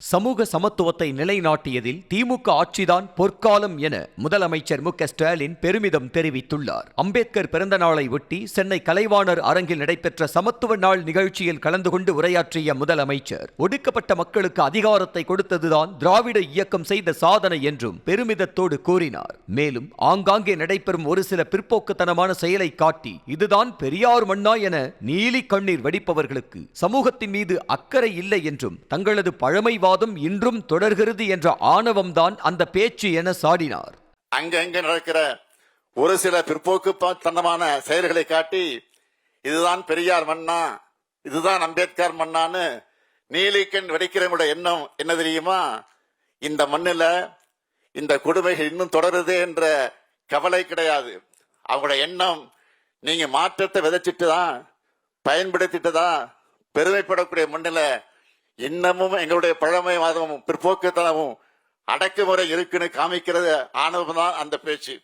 சமூக சமத்துவத்தை நிலைநாட்டியதில் திமுக ஆட்சிதான் பொற்காலம் என முதலமைச்சர் மு க ஸ்டாலின் பெருமிதம் தெரிவித்துள்ளார். அம்பேத்கர் பிறந்த நாளை ஒட்டி சென்னை கலைவாணர் அரங்கில் நடைபெற்ற சமத்துவ நாள் நிகழ்ச்சியில் கலந்து கொண்டு உரையாற்றிய முதலமைச்சர், ஒடுக்கப்பட்ட மக்களுக்கு அதிகாரத்தை கொடுத்ததுதான் திராவிட இயக்கம் செய்த சாதனை என்றும் பெருமிதத்தோடு கூறினார். மேலும் ஆங்காங்கே நடைபெறும் ஒரு சில பிற்போக்குத்தனமான செயலை காட்டி இதுதான் பெரியார் மண்ணா என நீலி கண்ணீர் வடிப்பவர்களுக்கு சமூகத்தின் மீது அக்கறை இல்லை என்றும் தங்களது பழமை இன்றும் தொடர்கிறது என்ற ஆணவம்தான் அந்த பேச்சு என சாடினார். அங்கங்க நடக்கிற ஒரு சில பிற்போக்கு தனமான செயல்களை காட்டி இதுதான் பெரியார் மண்ணா, இதுதான் அம்பேத்கர் மண்ணான்னு நீலிக்கண் வெடிக்கிறவங்களோட எண்ணம் என்ன தெரியுமா? இந்த மண்ணில இந்த கொடுமைகள் இன்னும் தொடருது என்ற கவலை கிடையாது. அவங்களோட எண்ணம், நீங்க மாற்றத்தை விதைச்சிட்டு தான், பயன்படுத்திட்டு தான் பெருமைப்படக்கூடிய மண்ணில இன்னமும் எங்களுடைய பழமைவாதமும் பிற்போக்குத்தனமும் அடக்குமுறை இருக்குன்னு காமிக்கிறது ஆணவம் தான் அந்த பேச்சு.